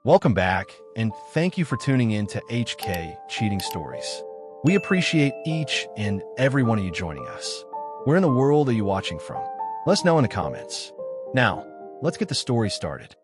Welcome back, and thank you for tuning in to HK Cheating Stories. We appreciate each and every one of you joining us. Where in the world are you watching from? Let us know in the comments. Now, let's get the story started.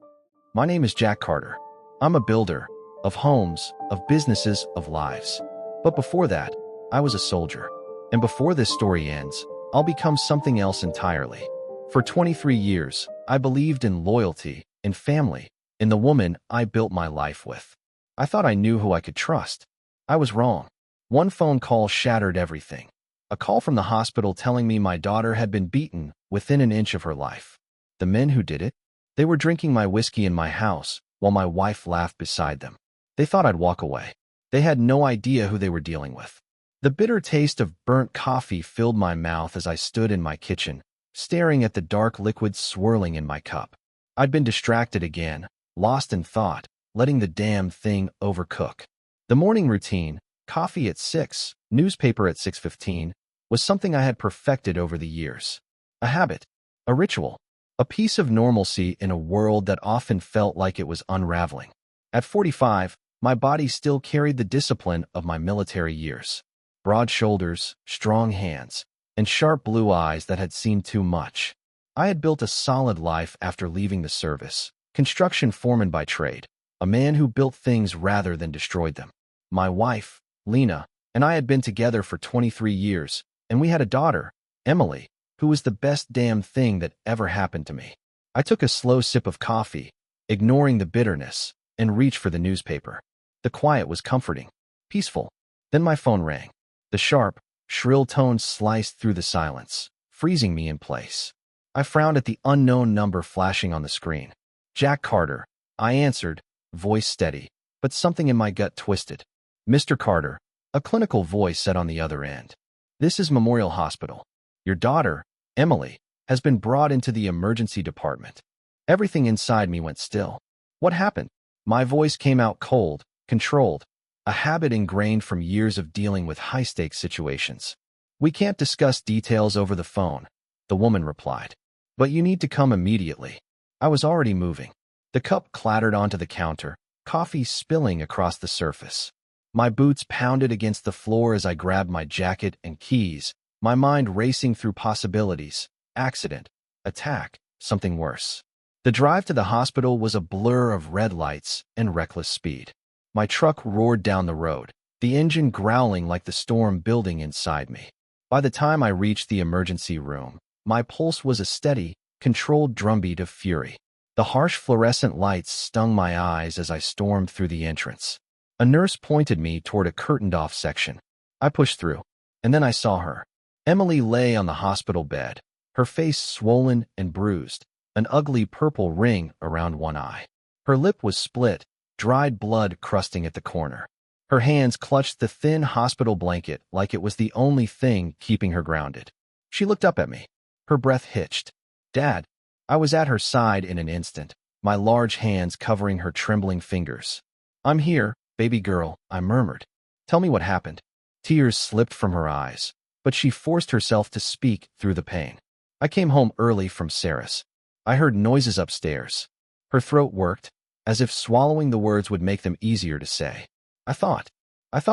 My name is Jack Carter. I'm a builder of homes, of businesses, of lives. But before that, I was a soldier. And before this story ends, I'll become something else entirely. For 23 years, I believed in loyalty, in family, in the woman I built my life with. I thought I knew who I could trust. I was wrong. One phone call shattered everything. A call from the hospital telling me my daughter had been beaten within an inch of her life. The men who did it, they were drinking my whiskey in my house while my wife laughed beside them. They thought I'd walk away. They had no idea who they were dealing with. The bitter taste of burnt coffee filled my mouth as I stood in my kitchen, staring at the dark liquid swirling in my cup. I'd been distracted again, lost in thought, letting the damn thing overcook. The morning routine, coffee at 6, newspaper at 6:15, was something I had perfected over the years. A habit, a ritual, a piece of normalcy in a world that often felt like it was unraveling. At 45, my body still carried the discipline of my military years. Broad shoulders, strong hands, and sharp blue eyes that had seen too much. I had built a solid life after leaving the service, construction foreman by trade, a man who built things rather than destroyed them. My wife, Lena, and I had been together for 23 years, and we had a daughter, Emily, who was the best damn thing that ever happened to me. I took a slow sip of coffee, ignoring the bitterness, and reached for the newspaper. The quiet was comforting, peaceful. Then my phone rang. The sharp, shrill tones sliced through the silence, freezing me in place. I frowned at the unknown number flashing on the screen. Jack Carter, I answered, voice steady, but something in my gut twisted. Mr. Carter, a clinical voice said on the other end. This is Memorial Hospital. Your daughter, Emily, has been brought into the emergency department. Everything inside me went still. What happened? My voice came out cold, controlled, a habit ingrained from years of dealing with high-stakes situations. We can't discuss details over the phone, the woman replied. But you need to come immediately. I was already moving. The cup clattered onto the counter, coffee spilling across the surface. My boots pounded against the floor as I grabbed my jacket and keys, my mind racing through possibilities, accident, attack, something worse. The drive to the hospital was a blur of red lights and reckless speed. My truck roared down the road, the engine growling like the storm building inside me. By the time I reached the emergency room, my pulse was a steady, controlled drumbeat of fury. The harsh fluorescent lights stung my eyes as I stormed through the entrance. A nurse pointed me toward a curtained-off section. I pushed through, and then I saw her. Emily lay on the hospital bed, her face swollen and bruised, an ugly purple ring around one eye. Her lip was split, dried blood crusting at the corner. Her hands clutched the thin hospital blanket like it was the only thing keeping her grounded. She looked up at me. Her breath hitched. Dad. I was at her side in an instant, my large hands covering her trembling fingers. I'm here, baby girl, I murmured. Tell me what happened. Tears slipped from her eyes, but she forced herself to speak through the pain. I came home early from Sarah's. I heard noises upstairs. Her throat worked, as if swallowing the words would make them easier to say. I thought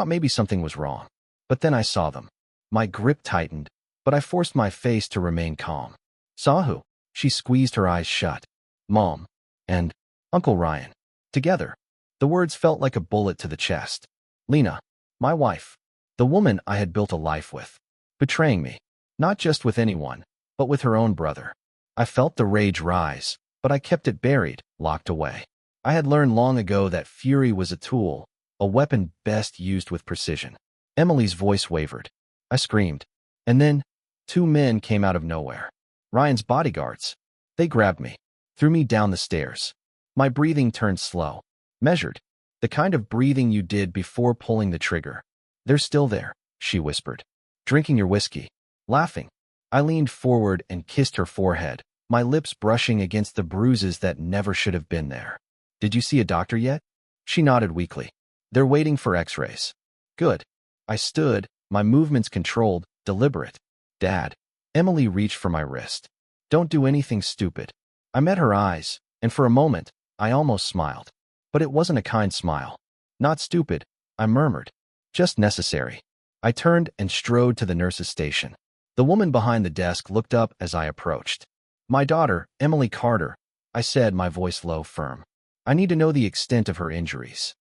maybe something was wrong. But then I saw them. My grip tightened, but I forced my face to remain calm. Saw who? She squeezed her eyes shut. Mom. And Uncle Ryan. Together. The words felt like a bullet to the chest. Lena. My wife. The woman I had built a life with. Betraying me. Not just with anyone, but with her own brother. I felt the rage rise, but I kept it buried, locked away. I had learned long ago that fury was a tool, a weapon best used with precision. Emily's voice wavered. I screamed. And then, 2 men came out of nowhere. Ryan's bodyguards. They grabbed me, threw me down the stairs. My breathing turned slow, measured, the kind of breathing you did before pulling the trigger. They're still there, she whispered. Drinking your whiskey. Laughing. I leaned forward and kissed her forehead, my lips brushing against the bruises that never should have been there. Did you see a doctor yet? She nodded weakly. They're waiting for x-rays. Good. I stood, my movements controlled, deliberate. Dad. Emily reached for my wrist. Don't do anything stupid. I met her eyes, and for a moment, I almost smiled. But it wasn't a kind smile. Not stupid, I murmured. Just necessary. I turned and strode to the nurse's station. The woman behind the desk looked up as I approached. My daughter, Emily Carter, I said, my voice low, firm. I need to know the extent of her injuries.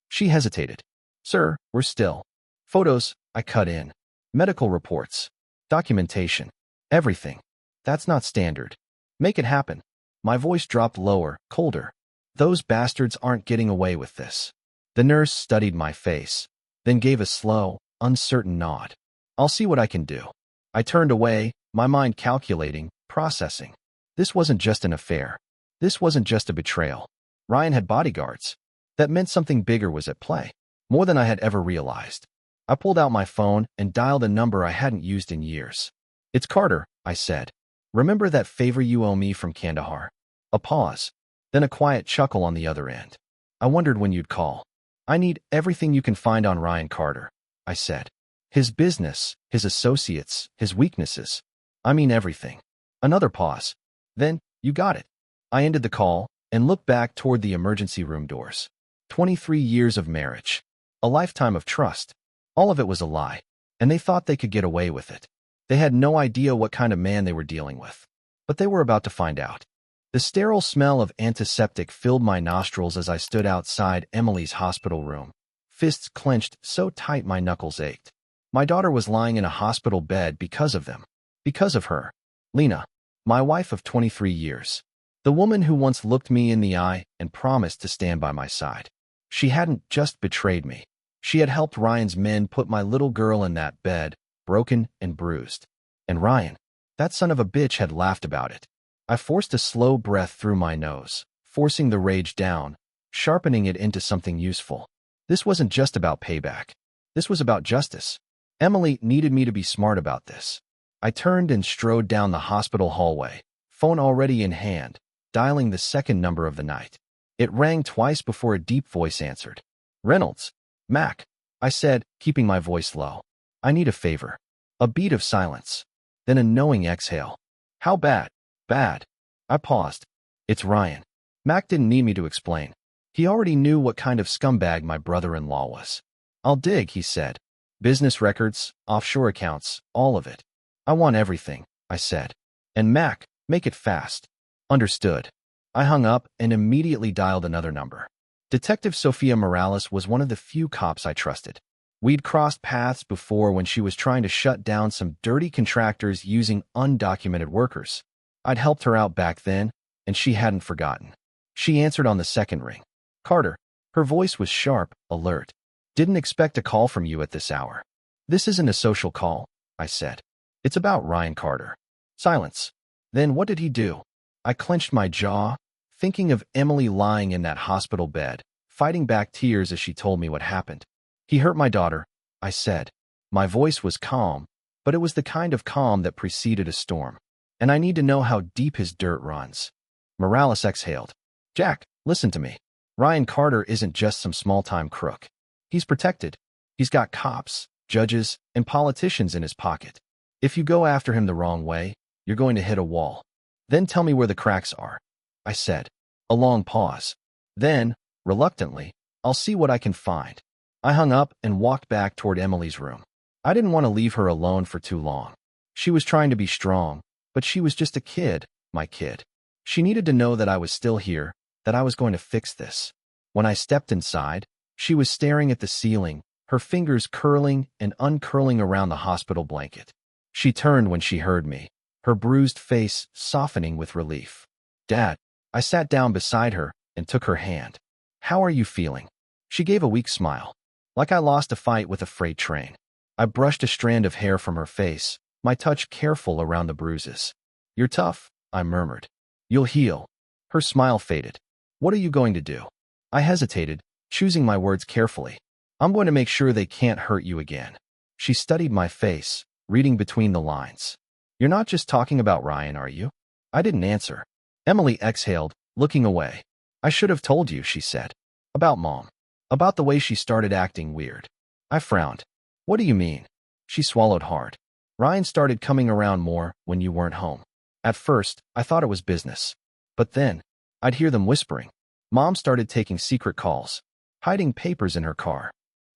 She hesitated. Sir, we're still. Photos, I cut in. Medical reports. Documentation. Everything. That's not standard. Make it happen. My voice dropped lower, colder. Those bastards aren't getting away with this. The nurse studied my face, then gave a slow, uncertain nod. I'll see what I can do. I turned away, my mind calculating, processing. This wasn't just an affair. This wasn't just a betrayal. Ryan had bodyguards. That meant something bigger was at play, more than I had ever realized. I pulled out my phone and dialed a number I hadn't used in years. It's Carter, I said. Remember that favor you owe me from Kandahar? A pause, then a quiet chuckle on the other end. I wondered when you'd call. I need everything you can find on Ryan Carter, I said. His business, his associates, his weaknesses. I mean everything. Another pause. Then, you got it. I ended the call and looked back toward the emergency room doors. 23 years of marriage. A lifetime of trust. All of it was a lie, and they thought they could get away with it. They had no idea what kind of man they were dealing with. But they were about to find out. The sterile smell of antiseptic filled my nostrils as I stood outside Emily's hospital room, fists clenched so tight my knuckles ached. My daughter was lying in a hospital bed because of them. Because of her. Lena, my wife of 23 years. The woman who once looked me in the eye and promised to stand by my side. She hadn't just betrayed me. She had helped Ryan's men put my little girl in that bed, broken and bruised. And Ryan, that son of a bitch, had laughed about it. I forced a slow breath through my nose, forcing the rage down, sharpening it into something useful. This wasn't just about payback. This was about justice. Emily needed me to be smart about this. I turned and strode down the hospital hallway, phone already in hand, dialing the second number of the night. It rang twice before a deep voice answered. Reynolds. Mac, I said, keeping my voice low. I need a favor. A beat of silence. Then a knowing exhale. How bad? Bad. I paused. It's Ryan. Mac didn't need me to explain. He already knew what kind of scumbag my brother-in-law was. I'll dig, he said. Business records, offshore accounts, all of it. I want everything, I said. And Mac, make it fast. Understood. I hung up and immediately dialed another number. Detective Sophia Morales was one of the few cops I trusted. We'd crossed paths before when she was trying to shut down some dirty contractors using undocumented workers. I'd helped her out back then, and she hadn't forgotten. She answered on the second ring. Carter. Her voice was sharp, alert. Didn't expect a call from you at this hour. This isn't a social call, I said. It's about Ryan Carter. Silence. Then what did he do? I clenched my jaw, thinking of Emily lying in that hospital bed, fighting back tears as she told me what happened. He hurt my daughter, I said. My voice was calm, but it was the kind of calm that preceded a storm. And I need to know how deep his dirt runs. Morales exhaled. Jack, listen to me. Ryan Carter isn't just some small-time crook. He's protected. He's got cops, judges, and politicians in his pocket. If you go after him the wrong way, you're going to hit a wall. Then tell me where the cracks are, I said. A long pause. Then, reluctantly, I'll see what I can find. I hung up and walked back toward Emily's room. I didn't want to leave her alone for too long. She was trying to be strong, but she was just a kid, my kid. She needed to know that I was still here, that I was going to fix this. When I stepped inside, she was staring at the ceiling, her fingers curling and uncurling around the hospital blanket. She turned when she heard me, her bruised face softening with relief. Dad. I sat down beside her and took her hand. How are you feeling? She gave a weak smile, like I lost a fight with a freight train. I brushed a strand of hair from her face, my touch careful around the bruises. You're tough, I murmured. You'll heal. Her smile faded. What are you going to do? I hesitated, choosing my words carefully. I'm going to make sure they can't hurt you again. She studied my face, reading between the lines. You're not just talking about Ryan, are you? I didn't answer. Emily exhaled, looking away. I should have told you, she said. About Mom. About the way she started acting weird. I frowned. What do you mean? She swallowed hard. Ryan started coming around more when you weren't home. At first, I thought it was business. But then, I'd hear them whispering. Mom started taking secret calls, hiding papers in her car.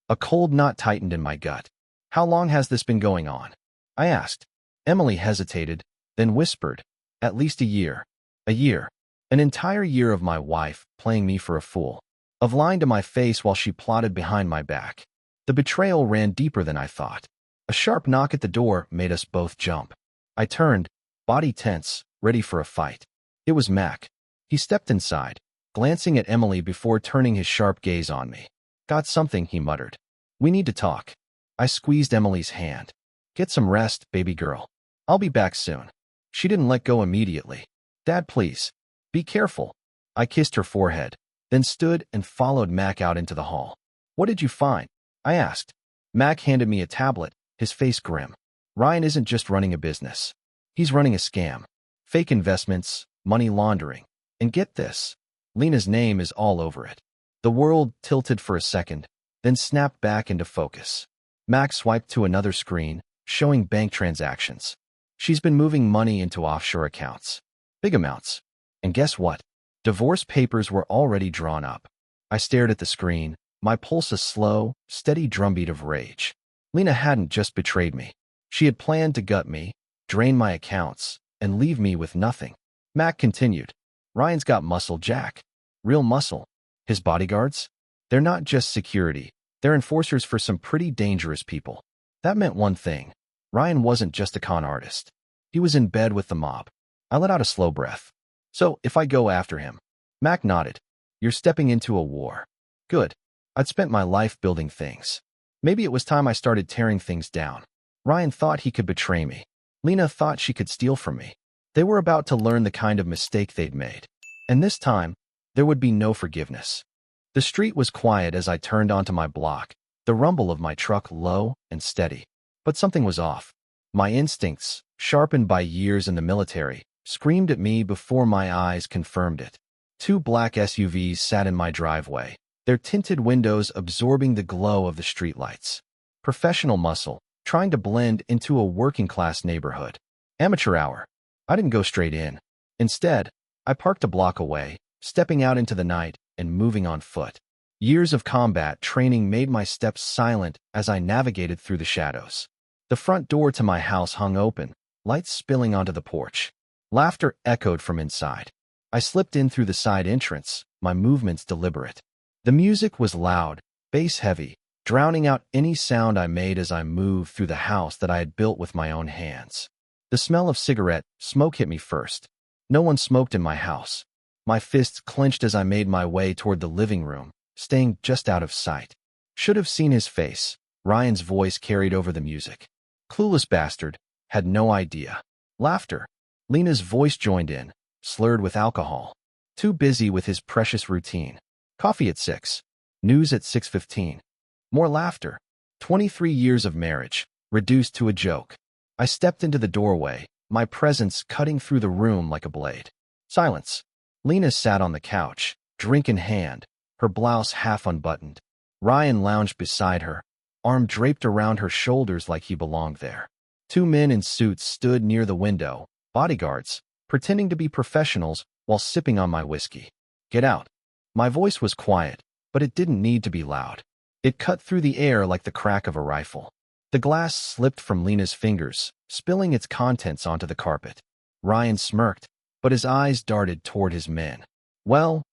A cold knot tightened in my gut. How long has this been going on? I asked. Emily hesitated, then whispered, at least a year. A year. An entire year of my wife playing me for a fool. Of lying to my face while she plotted behind my back. The betrayal ran deeper than I thought. A sharp knock at the door made us both jump. I turned, body tense, ready for a fight. It was Mac. He stepped inside, glancing at Emily before turning his sharp gaze on me. Got something, he muttered. We need to talk. I squeezed Emily's hand. Get some rest, baby girl. I'll be back soon. She didn't let go immediately. Dad, please. Be careful. I kissed her forehead, then stood and followed Mac out into the hall. What did you find? I asked. Mac handed me a tablet, his face grim. Ryan isn't just running a business. He's running a scam. Fake investments, money laundering. And get this. Lena's name is all over it. The world tilted for a second, then snapped back into focus. Mac swiped to another screen, showing bank transactions. She's been moving money into offshore accounts. Big amounts. And guess what? Divorce papers were already drawn up. I stared at the screen, my pulse a slow, steady drumbeat of rage. Lena hadn't just betrayed me. She had planned to gut me, drain my accounts, and leave me with nothing. Mac continued. Ryan's got muscle, Jack. Real muscle. His bodyguards? They're not just security. They're enforcers for some pretty dangerous people. That meant one thing. Ryan wasn't just a con artist. He was in bed with the mob. I let out a slow breath. So, if I go after him? Mac nodded. You're stepping into a war. Good. I'd spent my life building things. Maybe it was time I started tearing things down. Ryan thought he could betray me. Lena thought she could steal from me. They were about to learn the kind of mistake they'd made. And this time, there would be no forgiveness. The street was quiet as I turned onto my block, the rumble of my truck low and steady. But something was off. My instincts, sharpened by years in the military, screamed at me before my eyes confirmed it. Two black SUVs sat in my driveway, their tinted windows absorbing the glow of the streetlights. Professional muscle, trying to blend into a working-class neighborhood. Amateur hour. I didn't go straight in. Instead, I parked a block away, stepping out into the night and moving on foot. Years of combat training made my steps silent as I navigated through the shadows. The front door to my house hung open, lights spilling onto the porch. Laughter echoed from inside. I slipped in through the side entrance, my movements deliberate. The music was loud, bass-heavy, drowning out any sound I made as I moved through the house that I had built with my own hands. The smell of cigarette smoke hit me first. No one smoked in my house. My fists clenched as I made my way toward the living room, staying just out of sight. Should have seen his face. Ryan's voice carried over the music. Clueless bastard, had no idea. Laughter. Lena's voice joined in, slurred with alcohol. Too busy with his precious routine. Coffee at 6. News at 6:15. More laughter. 23 years of marriage, reduced to a joke. I stepped into the doorway, my presence cutting through the room like a blade. Silence. Lena sat on the couch, drink in hand, her blouse half unbuttoned. Ryan lounged beside her, arm draped around her shoulders like he belonged there. Two men in suits stood near the window, bodyguards, pretending to be professionals while sipping on my whiskey. Get out. My voice was quiet, but it didn't need to be loud. It cut through the air like the crack of a rifle. The glass slipped from Lena's fingers, spilling its contents onto the carpet. Ryan smirked, but his eyes darted toward his men. Well,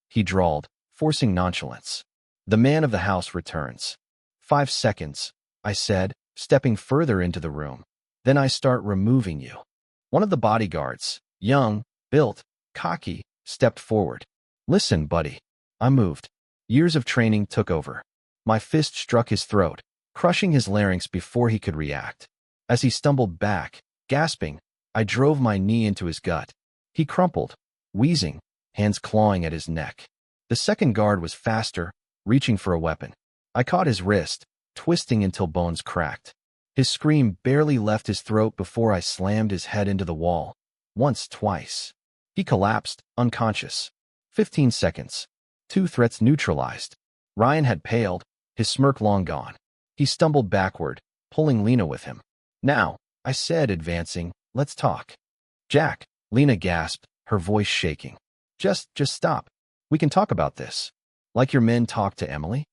he drawled, forcing nonchalance. The man of the house returns. 5 seconds, I said, stepping further into the room. Then I start removing you. One of the bodyguards, young, built, cocky, stepped forward. Listen, buddy. I moved. Years of training took over. My fist struck his throat, crushing his larynx before he could react. As he stumbled back, gasping, I drove my knee into his gut. He crumpled, wheezing, hands clawing at his neck. The second guard was faster, reaching for a weapon. I caught his wrist, twisting until bones cracked. His scream barely left his throat before I slammed his head into the wall. Once, twice. He collapsed, unconscious. 15 seconds. 2 threats neutralized. Ryan had paled, his smirk long gone. He stumbled backward, pulling Lena with him. Now, I said, advancing, let's talk. Jack, Lena gasped, her voice shaking. Just stop. We can talk about this. Like your men talked to Emily?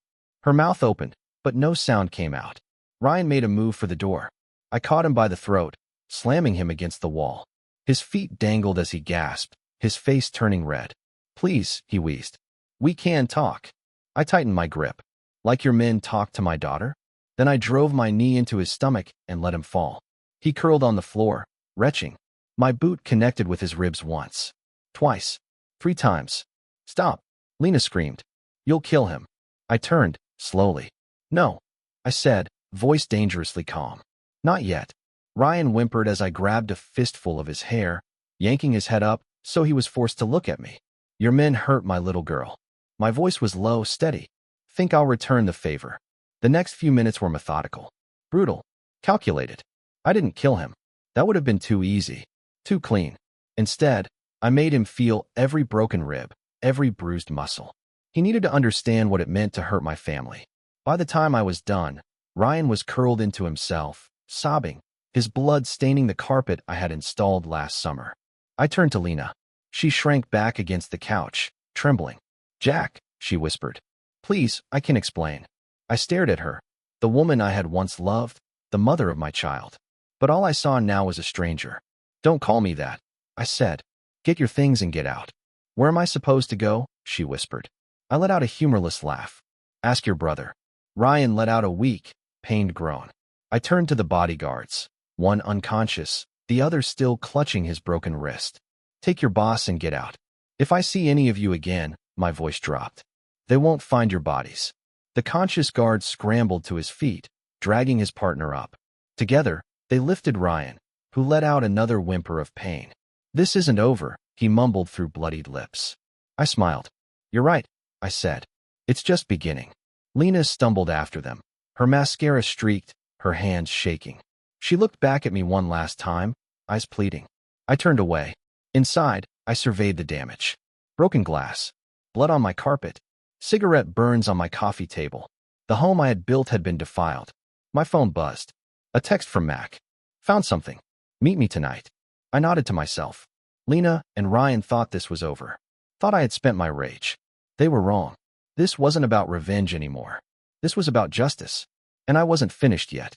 Her mouth opened, but no sound came out. Ryan made a move for the door. I caught him by the throat, slamming him against the wall. His feet dangled as he gasped, his face turning red. Please, he wheezed. We can talk. I tightened my grip. Like your men talked to my daughter? Then I drove my knee into his stomach and let him fall. He curled on the floor, retching. My boot connected with his ribs once. Twice. 3 times. Stop, Lena screamed. You'll kill him. I turned, slowly. No, I said, voice dangerously calm. Not yet. Ryan whimpered as I grabbed a fistful of his hair, yanking his head up so he was forced to look at me. Your men hurt my little girl. My voice was low, steady. Think I'll return the favor. The next few minutes were methodical. Brutal. Calculated. I didn't kill him. That would have been too easy. Too clean. Instead, I made him feel every broken rib, every bruised muscle. He needed to understand what it meant to hurt my family. By the time I was done, Ryan was curled into himself, sobbing, his blood staining the carpet I had installed last summer. I turned to Lena. She shrank back against the couch, trembling. Jack, she whispered. Please, I can explain. I stared at her, the woman I had once loved, the mother of my child. But all I saw now was a stranger. Don't call me that, I said. Get your things and get out. Where am I supposed to go? She whispered. I let out a humorless laugh. Ask your brother. Ryan let out a weak, pained groan. I turned to the bodyguards, one unconscious, the other still clutching his broken wrist. Take your boss and get out. If I see any of you again, my voice dropped. They won't find your bodies. The conscious guard scrambled to his feet, dragging his partner up. Together, they lifted Ryan, who let out another whimper of pain. This isn't over, he mumbled through bloodied lips. I smiled. You're right, I said. It's just beginning. Lena stumbled after them, her mascara streaked, her hands shaking. She looked back at me one last time, eyes pleading. I turned away. Inside, I surveyed the damage. Broken glass, blood on my carpet, cigarette burns on my coffee table. The home I had built had been defiled. My phone buzzed. A text from Mac. Found something. Meet me tonight. I nodded to myself. Lena and Ryan thought this was over. Thought I had spent my rage. They were wrong. This wasn't about revenge anymore. This was about justice. And I wasn't finished yet.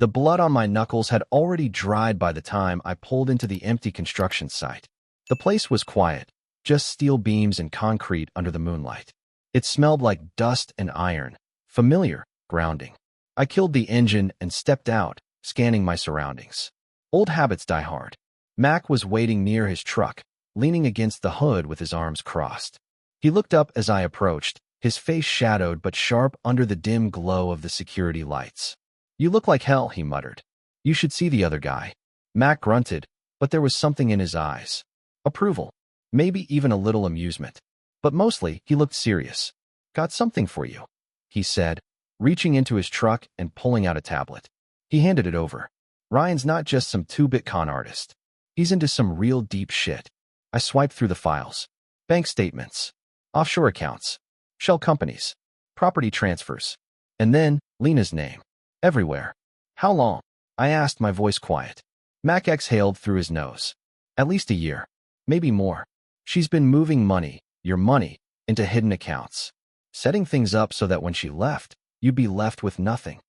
The blood on my knuckles had already dried by the time I pulled into the empty construction site. The place was quiet, just steel beams and concrete under the moonlight. It smelled like dust and iron, familiar, grounding. I killed the engine and stepped out, scanning my surroundings. Old habits die hard. Mac was waiting near his truck, leaning against the hood with his arms crossed. He looked up as I approached, his face shadowed but sharp under the dim glow of the security lights. You look like hell, he muttered. You should see the other guy. Mac grunted, but there was something in his eyes. Approval. Maybe even a little amusement. But mostly, he looked serious. Got something for you, he said, reaching into his truck and pulling out a tablet. He handed it over. Ryan's not just some 2-bit con artist. He's into some real deep shit. I swiped through the files. Bank statements. Offshore accounts. Shell companies. Property transfers. And then, Lena's name. Everywhere. How long? I asked, my voice quiet. Mac exhaled through his nose. At least a year. Maybe more. She's been moving money, your money, into hidden accounts. Setting things up so that when she left, you'd be left with nothing.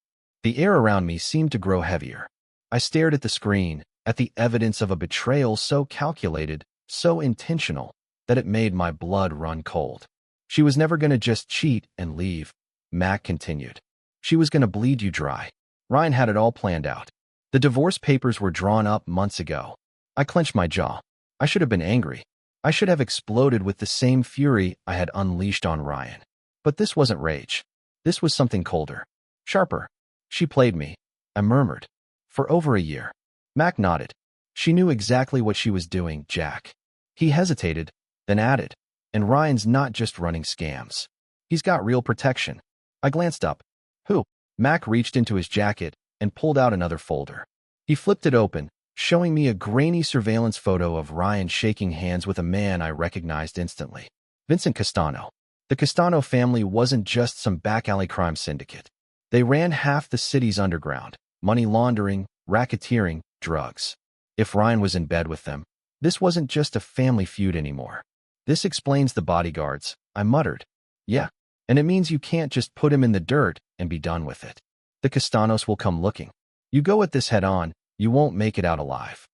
The air around me seemed to grow heavier. I stared at the screen, at the evidence of a betrayal so calculated, so intentional, that it made my blood run cold. She was never going to just cheat and leave, Mac continued. She was going to bleed you dry. Ryan had it all planned out. The divorce papers were drawn up months ago. I clenched my jaw. I should have been angry. I should have exploded with the same fury I had unleashed on Ryan. But this wasn't rage. This was something colder. Sharper. She played me. I murmured. For over a year. Mac nodded. She knew exactly what she was doing, Jack. He hesitated, then added. And Ryan's not just running scams. He's got real protection. I glanced up. Who? Mac reached into his jacket and pulled out another folder. He flipped it open, showing me a grainy surveillance photo of Ryan shaking hands with a man I recognized instantly. Vincent Castano. The Castano family wasn't just some back-alley crime syndicate. They ran half the city's underground, money laundering, racketeering, drugs. If Ryan was in bed with them, this wasn't just a family feud anymore. This explains the bodyguards, I muttered. Yeah, and it means you can't just put him in the dirt and be done with it. The Castanos will come looking. You go at this head on, you won't make it out alive.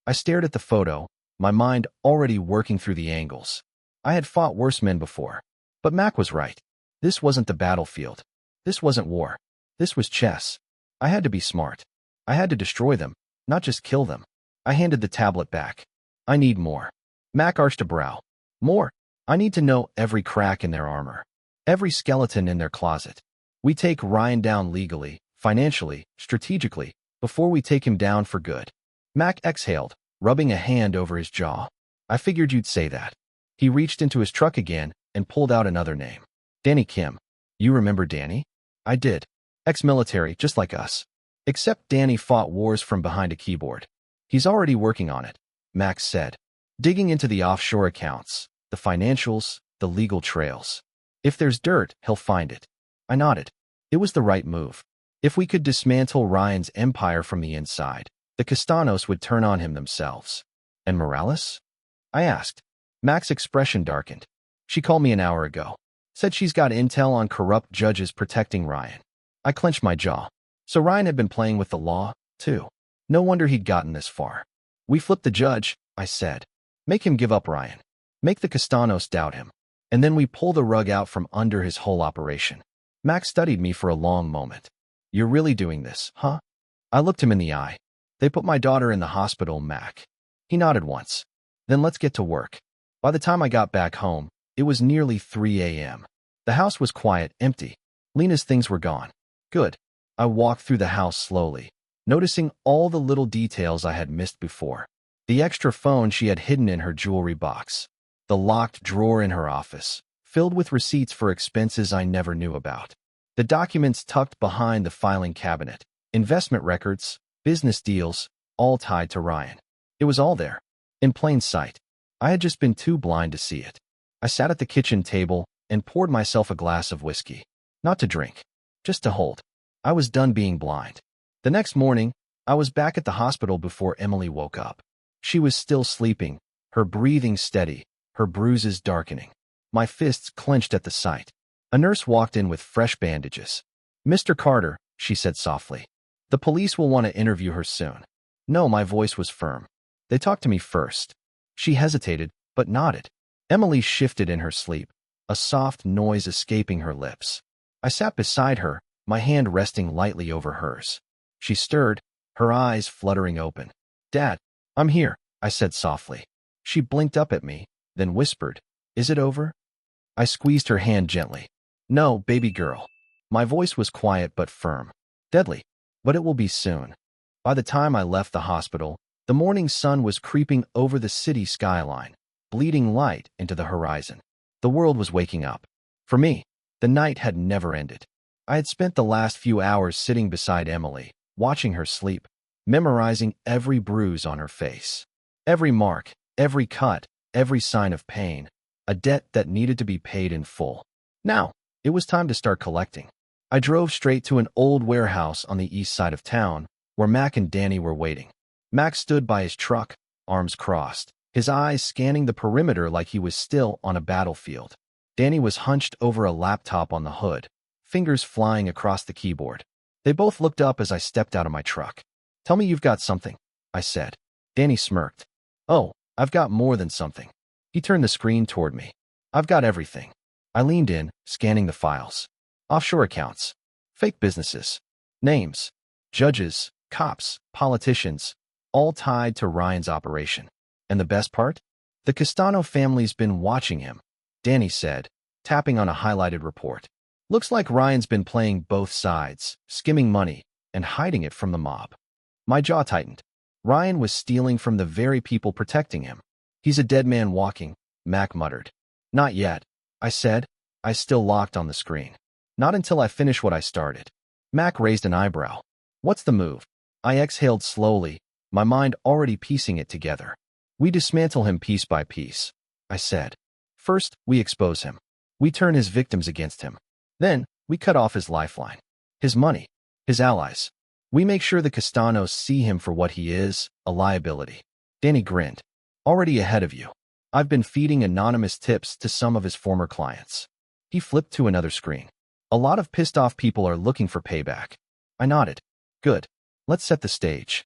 I stared at the photo, my mind already working through the angles. I had fought worse men before. But Mac was right. This wasn't the battlefield. This wasn't war. This was chess. I had to be smart. I had to destroy them, not just kill them. I handed the tablet back. I need more. Mac arched a brow. More? I need to know every crack in their armor. Every skeleton in their closet. We take Ryan down legally, financially, strategically, before we take him down for good. Mac exhaled, rubbing a hand over his jaw. I figured you'd say that. He reached into his truck again and pulled out another name. Danny Kim. You remember Danny? I did. Ex-military, just like us. Except Danny fought wars from behind a keyboard. He's already working on it, Max said. Digging into the offshore accounts, the financials, the legal trails. If there's dirt, he'll find it. I nodded. It was the right move. If we could dismantle Ryan's empire from the inside, the Castanos would turn on him themselves. And Morales? I asked. Mac's expression darkened. She called me an hour ago. Said she's got intel on corrupt judges protecting Ryan. I clenched my jaw. So Ryan had been playing with the law, too. No wonder he'd gotten this far. We flipped the judge, I said. Make him give up Ryan. Make the Castanos doubt him. And then we pull the rug out from under his whole operation. Max studied me for a long moment. You're really doing this, huh? I looked him in the eye. They put my daughter in the hospital, Mac. He nodded once. Then let's get to work. By the time I got back home, it was nearly 3 a.m. The house was quiet, empty. Lena's things were gone. Good. I walked through the house slowly, noticing all the little details I had missed before. The extra phone she had hidden in her jewelry box. The locked drawer in her office, filled with receipts for expenses I never knew about. The documents tucked behind the filing cabinet. Investment records, business deals, all tied to Ryan. It was all there, in plain sight. I had just been too blind to see it. I sat at the kitchen table and poured myself a glass of whiskey. Not to drink, just to hold. I was done being blind. The next morning, I was back at the hospital before Emily woke up. She was still sleeping, her breathing steady, her bruises darkening. My fists clenched at the sight. A nurse walked in with fresh bandages. Mr. Carter, she said softly. The police will want to interview her soon. No, my voice was firm. They talked to me first. She hesitated, but nodded. Emily shifted in her sleep, a soft noise escaping her lips. I sat beside her, my hand resting lightly over hers. She stirred, her eyes fluttering open. Dad, I'm here, I said softly. She blinked up at me, then whispered, Is it over? I squeezed her hand gently. No, baby girl. My voice was quiet but firm. Deadly. But it will be soon. By the time I left the hospital, the morning sun was creeping over the city skyline, bleeding light into the horizon. The world was waking up. For me, the night had never ended. I had spent the last few hours sitting beside Emily, watching her sleep, memorizing every bruise on her face. Every mark, every cut, every sign of pain, a debt that needed to be paid in full. Now, it was time to start collecting. I drove straight to an old warehouse on the east side of town, where Mac and Danny were waiting. Mac stood by his truck, arms crossed, his eyes scanning the perimeter like he was still on a battlefield. Danny was hunched over a laptop on the hood, fingers flying across the keyboard. They both looked up as I stepped out of my truck. Tell me you've got something, I said. Danny smirked. Oh, I've got more than something. He turned the screen toward me. I've got everything. I leaned in, scanning the files. Offshore accounts, fake businesses, names, judges, cops, politicians, all tied to Ryan's operation. And the best part? The Castano family's been watching him, Danny said, tapping on a highlighted report. Looks like Ryan's been playing both sides, skimming money, and hiding it from the mob. My jaw tightened. Ryan was stealing from the very people protecting him. He's a dead man walking, Mac muttered. Not yet, I said, eyes still locked on the screen. Not until I finish what I started. Mac raised an eyebrow. What's the move? I exhaled slowly, my mind already piecing it together. We dismantle him piece by piece, I said. First, we expose him. We turn his victims against him. Then, we cut off his lifeline, his money, his allies. We make sure the Castanos see him for what he is, a liability. Danny grinned. Already ahead of you. I've been feeding anonymous tips to some of his former clients. He flipped to another screen. A lot of pissed-off people are looking for payback. I nodded. Good. Let's set the stage.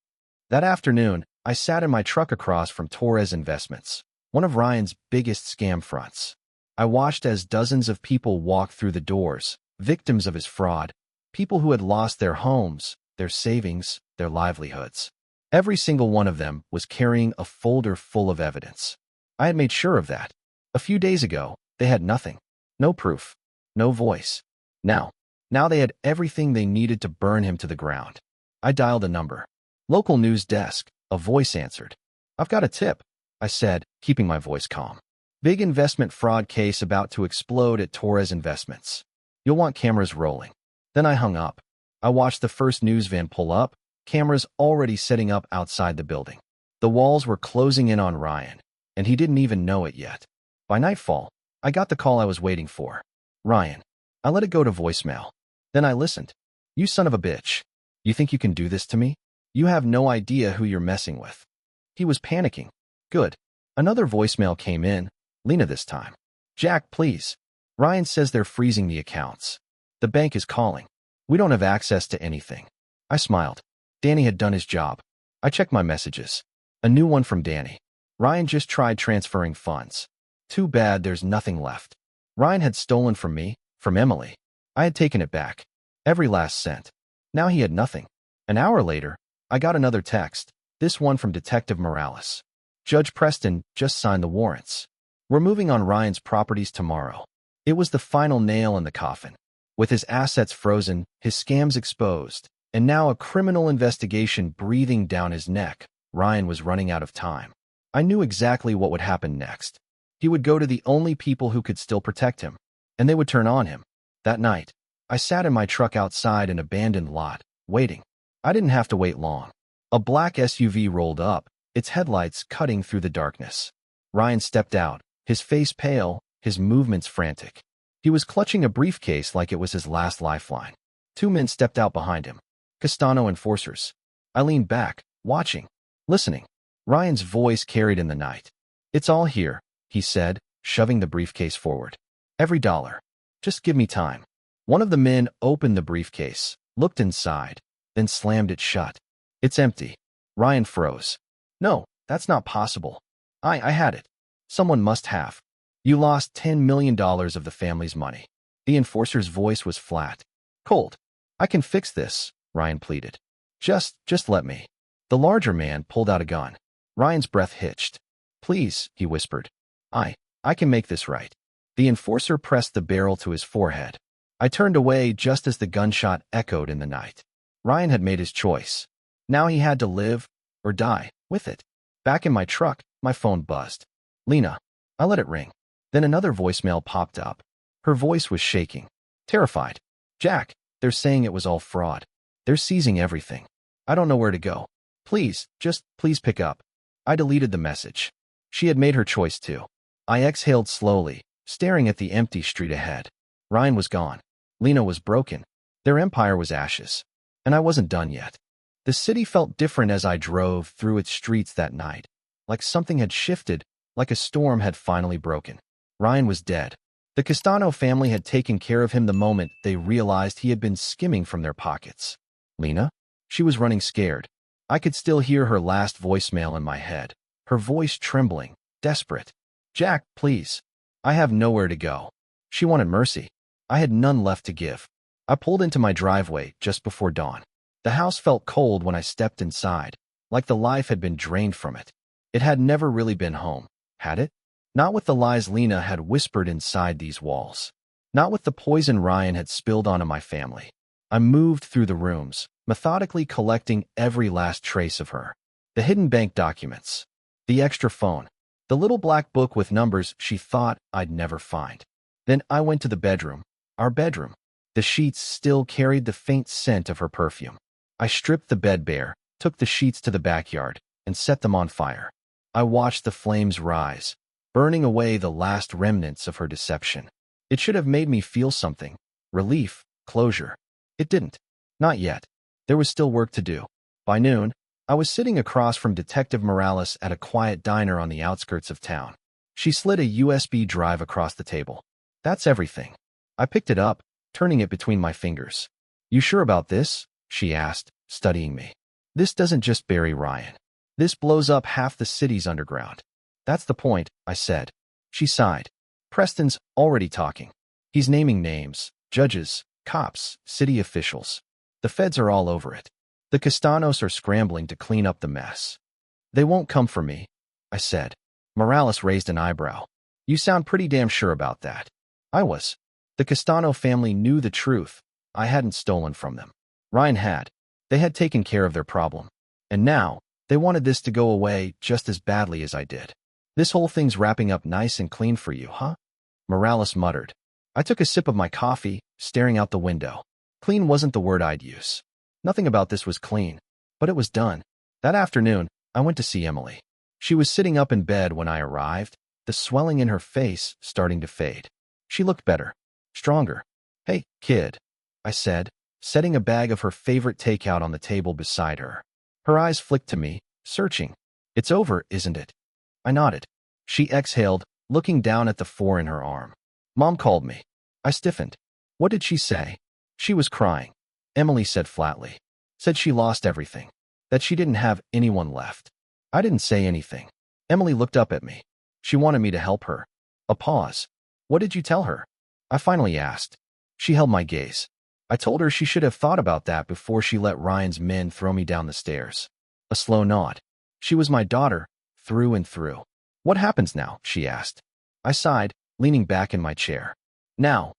That afternoon, I sat in my truck across from Torres Investments, one of Ryan's biggest scam fronts. I watched as dozens of people walked through the doors, victims of his fraud, people who had lost their homes, their savings, their livelihoods. Every single one of them was carrying a folder full of evidence. I had made sure of that. A few days ago, they had nothing. No proof. No voice. Now they had everything they needed to burn him to the ground. I dialed a number. Local news desk. A voice answered. I've got a tip, I said, keeping my voice calm. Big investment fraud case about to explode at Torres Investments. You'll want cameras rolling. Then I hung up. I watched the first news van pull up, cameras already setting up outside the building. The walls were closing in on Ryan, and he didn't even know it yet. By nightfall, I got the call I was waiting for. Ryan. I let it go to voicemail. Then I listened. You son of a bitch. You think you can do this to me? You have no idea who you're messing with. He was panicking. Good. Another voicemail came in, Lena this time. Jack, please. Ryan says they're freezing the accounts. The bank is calling. We don't have access to anything. I smiled. Danny had done his job. I checked my messages. A new one from Danny. Ryan just tried transferring funds. Too bad there's nothing left. Ryan had stolen from me, from Emily. I had taken it back. Every last cent. Now he had nothing. An hour later, I got another text, this one from Detective Morales. Judge Preston just signed the warrants. We're moving on Ryan's properties tomorrow. It was the final nail in the coffin. With his assets frozen, his scams exposed, and now a criminal investigation breathing down his neck, Ryan was running out of time. I knew exactly what would happen next. He would go to the only people who could still protect him, and they would turn on him. That night, I sat in my truck outside an abandoned lot, waiting. I didn't have to wait long. A black SUV rolled up, its headlights cutting through the darkness. Ryan stepped out, his face pale, his movements frantic. He was clutching a briefcase like it was his last lifeline. Two men stepped out behind him. Castano enforcers. I leaned back, watching, listening. Ryan's voice carried in the night. It's all here, he said, shoving the briefcase forward. Every dollar. Just give me time. One of the men opened the briefcase, looked inside, then slammed it shut. It's empty. Ryan froze. No, that's not possible. I had it. Someone must have. You lost $10 million of the family's money. The enforcer's voice was flat. Cold. I can fix this, Ryan pleaded. Just let me. The larger man pulled out a gun. Ryan's breath hitched. Please, he whispered. I can make this right. The enforcer pressed the barrel to his forehead. I turned away just as the gunshot echoed in the night. Ryan had made his choice. Now he had to live or die with it. Back in my truck, my phone buzzed. Lena. I let it ring. Then another voicemail popped up. Her voice was shaking. Terrified. Jack, they're saying it was all fraud. They're seizing everything. I don't know where to go. Please pick up. I deleted the message. She had made her choice too. I exhaled slowly, staring at the empty street ahead. Ryan was gone. Lena was broken. Their empire was ashes. And I wasn't done yet. The city felt different as I drove through its streets that night. Like something had shifted, like a storm had finally broken. Ryan was dead. The Castano family had taken care of him the moment they realized he had been skimming from their pockets. Lena? She was running scared. I could still hear her last voicemail in my head, her voice trembling, desperate. Jack, please. I have nowhere to go. She wanted mercy. I had none left to give. I pulled into my driveway just before dawn. The house felt cold when I stepped inside, like the life had been drained from it. It had never really been home, had it? Not with the lies Lena had whispered inside these walls. Not with the poison Ryan had spilled onto my family. I moved through the rooms, methodically collecting every last trace of her. The hidden bank documents. The extra phone. The little black book with numbers she thought I'd never find. Then I went to the bedroom. Our bedroom. The sheets still carried the faint scent of her perfume. I stripped the bed bare, took the sheets to the backyard, and set them on fire. I watched the flames rise, burning away the last remnants of her deception. It should have made me feel something. Relief, closure. It didn't. Not yet. There was still work to do. By noon, I was sitting across from Detective Morales at a quiet diner on the outskirts of town. She slid a USB drive across the table. That's everything. I picked it up, turning it between my fingers. You sure about this? She asked, studying me. This doesn't just bury Ryan. This blows up half the city's underground. That's the point, I said. She sighed. Preston's already talking. He's naming names, judges, cops, city officials. The feds are all over it. The Castanos are scrambling to clean up the mess. They won't come for me, I said. Morales raised an eyebrow. You sound pretty damn sure about that. I was. The Castano family knew the truth. I hadn't stolen from them. Ryan had. They had taken care of their problem. And now, they wanted this to go away just as badly as I did. This whole thing's wrapping up nice and clean for you, huh? Morales muttered. I took a sip of my coffee, staring out the window. Clean wasn't the word I'd use. Nothing about this was clean, but it was done. That afternoon, I went to see Emily. She was sitting up in bed when I arrived, the swelling in her face starting to fade. She looked better, stronger. Hey, kid, I said, setting a bag of her favorite takeout on the table beside her. Her eyes flicked to me, searching. It's over, isn't it? I nodded. She exhaled, looking down at the 4 in her arm. Mom called me. I stiffened. What did she say? She was crying. Emily said flatly. Said she lost everything. That she didn't have anyone left. I didn't say anything. Emily looked up at me. She wanted me to help her. A pause. What did you tell her? I finally asked. She held my gaze. I told her she should have thought about that before she let Ryan's men throw me down the stairs. A slow nod. She was my daughter, through and through. What happens now? She asked. I sighed, leaning back in my chair. Now,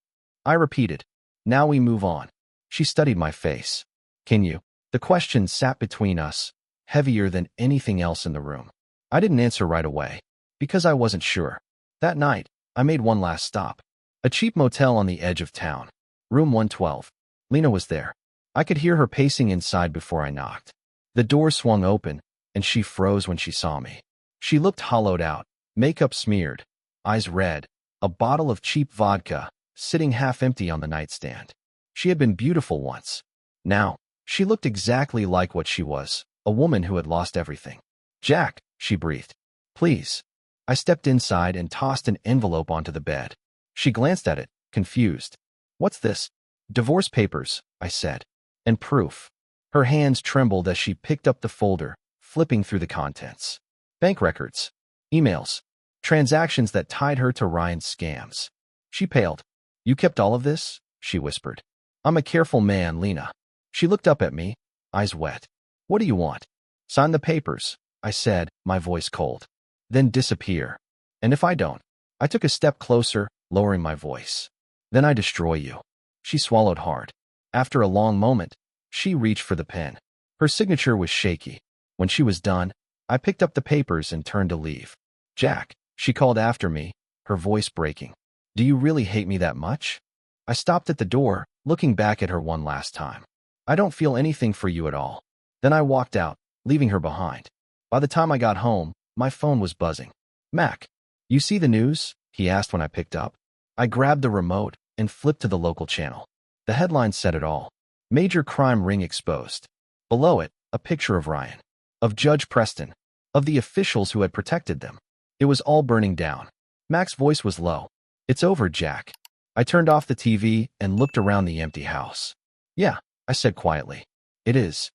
I repeated. Now we move on. She studied my face. Can you? The question sat between us, heavier than anything else in the room. I didn't answer right away, because I wasn't sure. That night, I made one last stop. A cheap motel on the edge of town. Room 112. Lena was there. I could hear her pacing inside before I knocked. The door swung open, and she froze when she saw me. She looked hollowed out, makeup smeared, eyes red, a bottle of cheap vodka, sitting half empty on the nightstand. She had been beautiful once. Now, she looked exactly like what she was, a woman who had lost everything. Jack, she breathed. Please. I stepped inside and tossed an envelope onto the bed. She glanced at it, confused. What's this? Divorce papers, I said. And proof. Her hands trembled as she picked up the folder, flipping through the contents. Bank records. Emails. Transactions that tied her to Ryan's scams. She paled. You kept all of this? She whispered. I'm a careful man, Lena. She looked up at me, eyes wet. What do you want? Sign the papers, I said, my voice cold. Then disappear. And if I don't? I took a step closer, lowering my voice. Then I destroy you. She swallowed hard. After a long moment, she reached for the pen. Her signature was shaky. When she was done, I picked up the papers and turned to leave. Jack, she called after me, her voice breaking. Do you really hate me that much? I stopped at the door, looking back at her one last time. I don't feel anything for you at all. Then I walked out, leaving her behind. By the time I got home, my phone was buzzing. Mac, you see the news? He asked when I picked up. I grabbed the remote and flipped to the local channel. The headline said it all. Major crime ring exposed. Below it, a picture of Ryan, of Judge Preston, of the officials who had protected them. It was all burning down. Mac's voice was low. It's over, Jack. I turned off the TV and looked around the empty house. Yeah, I said quietly. It is.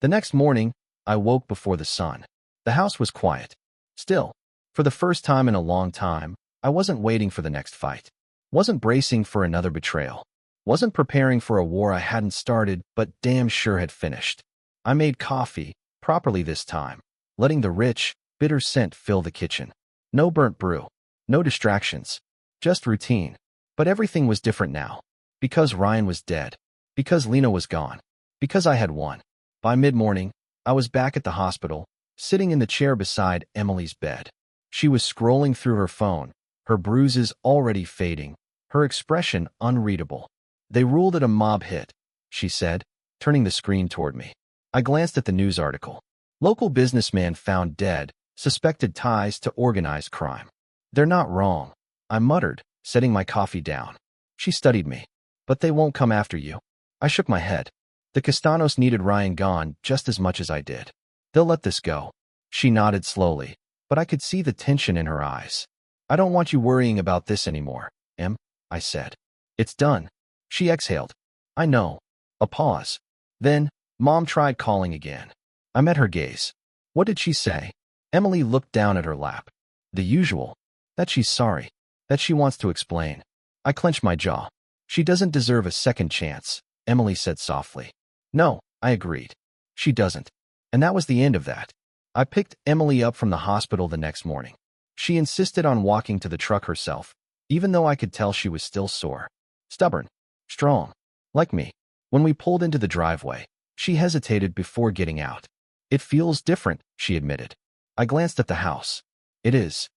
The next morning, I woke before the sun. The house was quiet. Still, for the first time in a long time, I wasn't waiting for the next fight. Wasn't bracing for another betrayal. Wasn't preparing for a war I hadn't started but damn sure had finished. I made coffee, properly this time, letting the rich, bitter scent fill the kitchen. No burnt brew. No distractions. Just routine. But everything was different now. Because Ryan was dead. Because Lena was gone. Because I had won. By mid-morning, I was back at the hospital, sitting in the chair beside Emily's bed. She was scrolling through her phone, her bruises already fading, her expression unreadable. They ruled it a mob hit, she said, turning the screen toward me. I glanced at the news article. Local businessman found dead, suspected ties to organized crime. They're not wrong, I muttered, setting my coffee down. She studied me. But they won't come after you. I shook my head. The Castanos needed Ryan gone just as much as I did. They'll let this go. She nodded slowly, but I could see the tension in her eyes. I don't want you worrying about this anymore, Em, I said. It's done. She exhaled. I know. A pause. Then, Mom tried calling again. I met her gaze. What did she say? Emily looked down at her lap. The usual. That she's sorry. That she wants to explain. I clenched my jaw. She doesn't deserve a second chance, Emily said softly. No, I agreed. She doesn't. And that was the end of that. I picked Emily up from the hospital the next morning. She insisted on walking to the truck herself, even though I could tell she was still sore. Stubborn. Strong. Like me. When we pulled into the driveway, she hesitated before getting out. It feels different, she admitted. I glanced at the house. It is.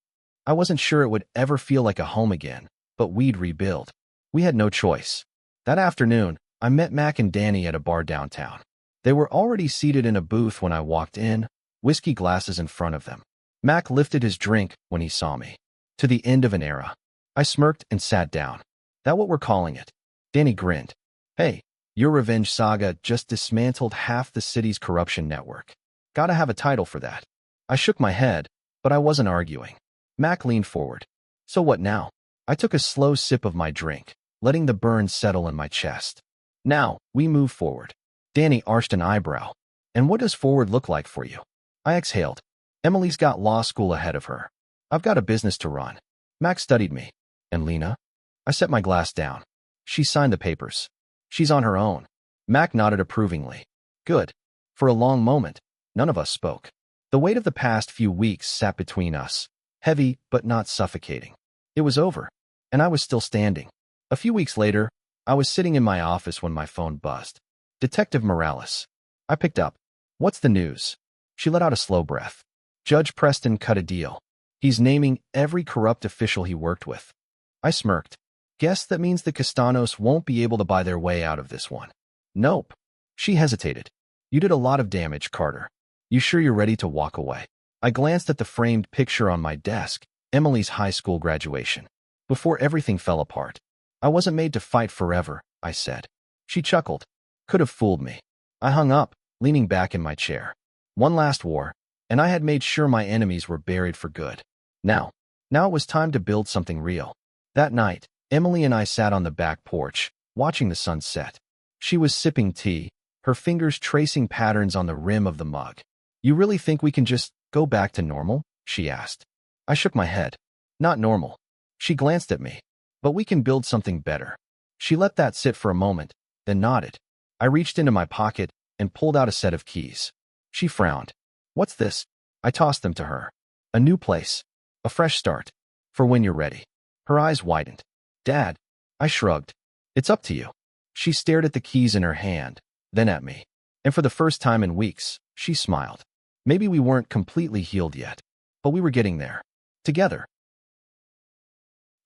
I wasn't sure it would ever feel like a home again, but we'd rebuild. We had no choice. That afternoon, I met Mac and Danny at a bar downtown. They were already seated in a booth when I walked in, whiskey glasses in front of them. Mac lifted his drink when he saw me. To the end of an era. I smirked and sat down. That what we're calling it? Danny grinned. Hey, your revenge saga just dismantled half the city's corruption network. Gotta have a title for that. I shook my head, but I wasn't arguing. Mac leaned forward. So what now? I took a slow sip of my drink, letting the burn settle in my chest. Now, we move forward. Danny arched an eyebrow. And what does forward look like for you? I exhaled. Emily's got law school ahead of her. I've got a business to run. Mac studied me. And Lena? I set my glass down. She signed the papers. She's on her own. Mac nodded approvingly. Good. For a long moment, none of us spoke. The weight of the past few weeks sat between us, heavy but not suffocating. It was over, and I was still standing. A few weeks later, I was sitting in my office when my phone buzzed. Detective Morales. I picked up. What's the news? She let out a slow breath. Judge Preston cut a deal. He's naming every corrupt official he worked with. I smirked. Guess that means the Castanos won't be able to buy their way out of this one. Nope. She hesitated. You did a lot of damage, Carter. You sure you're ready to walk away? I glanced at the framed picture on my desk, Emily's high school graduation. Before everything fell apart. I wasn't made to fight forever, I said. She chuckled. Could have fooled me. I hung up, leaning back in my chair. One last war, and I had made sure my enemies were buried for good. Now it was time to build something real. That night, Emily and I sat on the back porch, watching the sun set. She was sipping tea, her fingers tracing patterns on the rim of the mug. You really think we can just go back to normal? She asked. I shook my head. Not normal. She glanced at me. But we can build something better. She let that sit for a moment, then nodded. I reached into my pocket and pulled out a set of keys. She frowned. What's this? I tossed them to her. A new place. A fresh start. For when you're ready. Her eyes widened. Dad. I shrugged. It's up to you. She stared at the keys in her hand, then at me. And for the first time in weeks, she smiled. Maybe we weren't completely healed yet, but we were getting there. Together.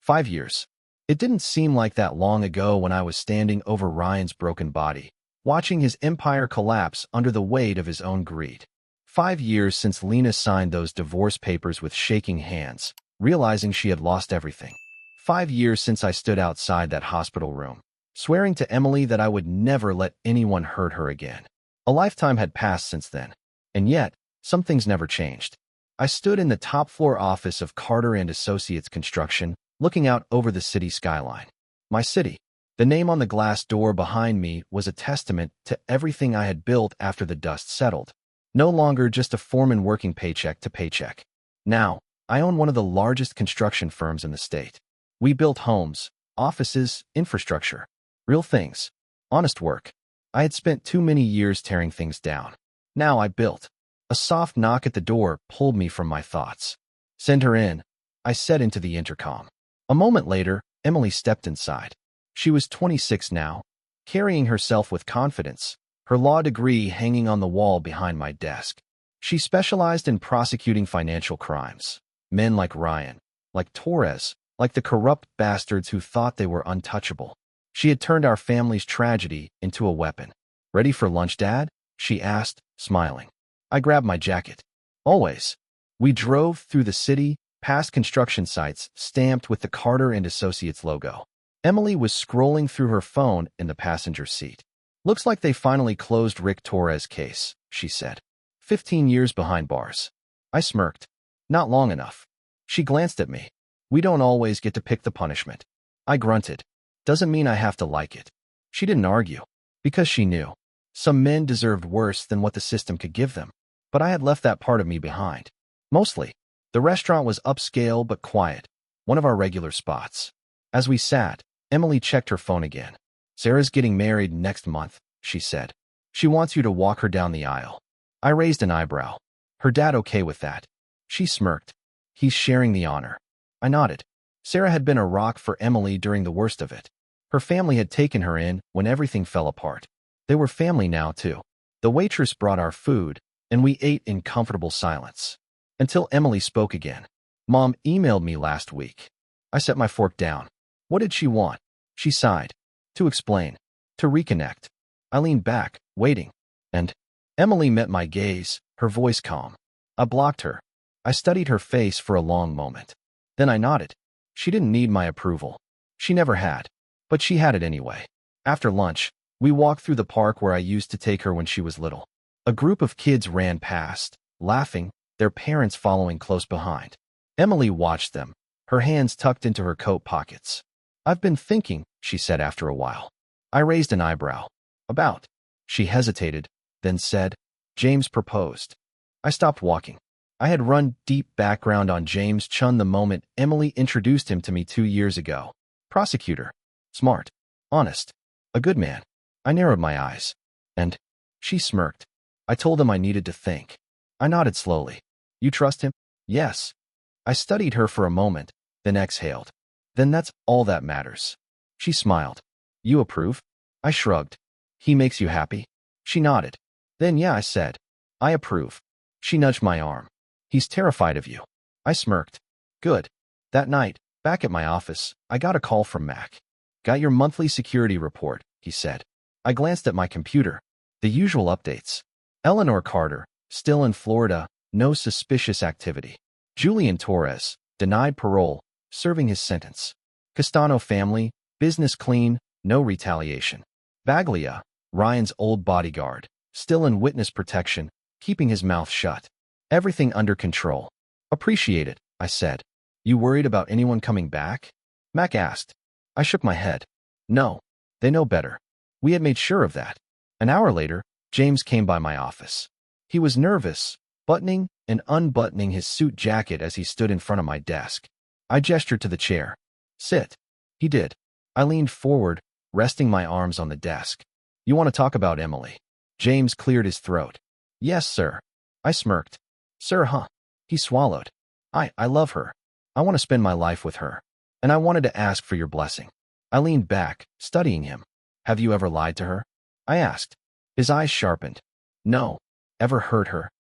5 years. It didn't seem like that long ago when I was standing over Ryan's broken body, watching his empire collapse under the weight of his own greed. 5 years since Lena signed those divorce papers with shaking hands, realizing she had lost everything. 5 years since I stood outside that hospital room, swearing to Emily that I would never let anyone hurt her again. A lifetime had passed since then, and yet, some things never changed. I stood in the top-floor office of Carter and Associates Construction, looking out over the city skyline. My city. The name on the glass door behind me was a testament to everything I had built after the dust settled. No longer just a foreman working paycheck to paycheck. Now, I own one of the largest construction firms in the state. We built homes, offices, infrastructure. Real things. Honest work. I had spent too many years tearing things down. Now I built. A soft knock at the door pulled me from my thoughts. Send her in, I said into the intercom. A moment later, Emily stepped inside. She was 26 now, carrying herself with confidence, her law degree hanging on the wall behind my desk. She specialized in prosecuting financial crimes. Men like Ryan, like Torres, like the corrupt bastards who thought they were untouchable. She had turned our family's tragedy into a weapon. Ready for lunch, Dad? She asked, smiling. I grabbed my jacket. Always. We drove through the city, past construction sites stamped with the Carter and Associates logo. Emily was scrolling through her phone in the passenger seat. Looks like they finally closed Rick Torres' case, she said. 15 years behind bars. I smirked. Not long enough. She glanced at me. We don't always get to pick the punishment. I grunted. Doesn't mean I have to like it. She didn't argue, because she knew. Some men deserved worse than what the system could give them. But I had left that part of me behind. Mostly. The restaurant was upscale but quiet, one of our regular spots. As we sat, Emily checked her phone again. Sarah's getting married next month, she said. She wants you to walk her down the aisle. I raised an eyebrow. Her dad okay with that? She smirked. He's sharing the honor. I nodded. Sarah had been a rock for Emily during the worst of it. Her family had taken her in when everything fell apart. They were family now, too. The waitress brought our food, and we ate in comfortable silence. Until Emily spoke again. Mom emailed me last week. I set my fork down. What did she want? She sighed. To explain. To reconnect. I leaned back, waiting. And Emily met my gaze, her voice calm. I blocked her. I studied her face for a long moment. Then I nodded. She didn't need my approval. She never had. But she had it anyway. After lunch, we walked through the park where I used to take her when she was little. A group of kids ran past, laughing, their parents following close behind. Emily watched them, her hands tucked into her coat pockets. I've been thinking, she said after a while. I raised an eyebrow. About. She hesitated, then said, James proposed. I stopped walking. I had run deep background on James Chun the moment Emily introduced him to me 2 years ago. Prosecutor. Smart. Honest. A good man. I narrowed my eyes. And she smirked. I told him I needed to think. I nodded slowly. You trust him? Yes. I studied her for a moment, then exhaled. Then that's all that matters. She smiled. You approve? I shrugged. He makes you happy? She nodded. Then yeah, I said. I approve. She nudged my arm. He's terrified of you. I smirked. Good. That night, back at my office, I got a call from Mac. Got your monthly security report, he said. I glanced at my computer. The usual updates. Eleanor Carter, still in Florida, no suspicious activity. Julian Torres, denied parole, serving his sentence. Castano family, business clean, no retaliation. Baglia, Ryan's old bodyguard, still in witness protection, keeping his mouth shut. Everything under control. Appreciate it, I said. You worried about anyone coming back? Mac asked. I shook my head. No, they know better. We had made sure of that. An hour later, James came by my office. He was nervous, buttoning and unbuttoning his suit jacket as he stood in front of my desk. I gestured to the chair. Sit. He did. I leaned forward, resting my arms on the desk. You want to talk about Emily? James cleared his throat. Yes, sir. I smirked. Sir, huh? He swallowed. I love her. I want to spend my life with her. And I wanted to ask for your blessing. I leaned back, studying him. Have you ever lied to her? I asked. His eyes sharpened. No. Ever hurt her?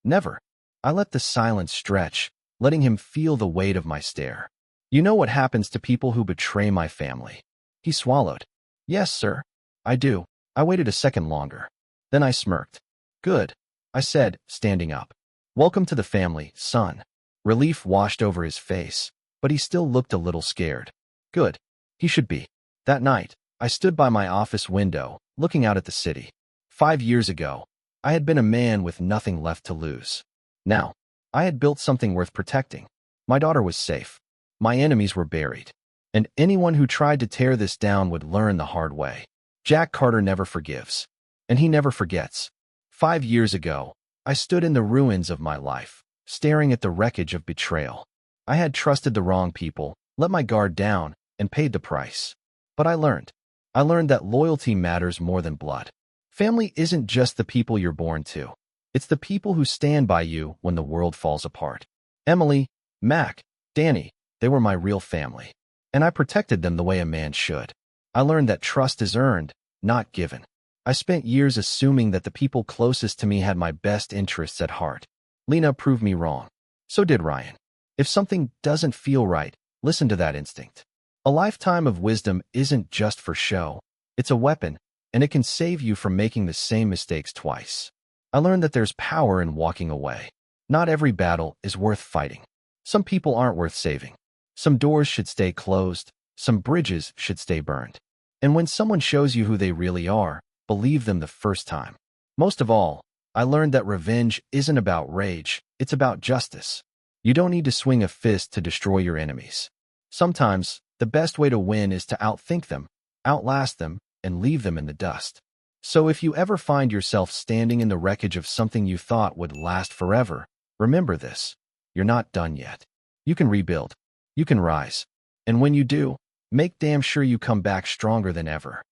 Never. I let the silence stretch, letting him feel the weight of my stare. You know what happens to people who betray my family. He swallowed. Yes, sir. I do. I waited a second longer. Then I smirked. Good. I said, standing up. Welcome to the family, son. Relief washed over his face, but he still looked a little scared. Good. He should be. That night, I stood by my office window, looking out at the city. 5 years ago, I had been a man with nothing left to lose. Now, I had built something worth protecting. My daughter was safe. My enemies were buried. And anyone who tried to tear this down would learn the hard way. Jack Carter never forgives. And he never forgets. 5 years ago, I stood in the ruins of my life, staring at the wreckage of betrayal. I had trusted the wrong people, let my guard down, and paid the price. But I learned. I learned that loyalty matters more than blood. Family isn't just the people you're born to. It's the people who stand by you when the world falls apart. Emily, Mac, Danny, they were my real family. And I protected them the way a man should. I learned that trust is earned, not given. I spent years assuming that the people closest to me had my best interests at heart. Lena proved me wrong. So did Ryan. If something doesn't feel right, listen to that instinct. A lifetime of wisdom isn't just for show. It's a weapon, and it can save you from making the same mistakes twice. I learned that there's power in walking away. Not every battle is worth fighting. Some people aren't worth saving. Some doors should stay closed. Some bridges should stay burned. And when someone shows you who they really are, believe them the first time. Most of all, I learned that revenge isn't about rage, it's about justice. You don't need to swing a fist to destroy your enemies. Sometimes, the best way to win is to outthink them, outlast them, and leave them in the dust. So if you ever find yourself standing in the wreckage of something you thought would last forever, remember this: you're not done yet. You can rebuild. You can rise. And when you do, make damn sure you come back stronger than ever.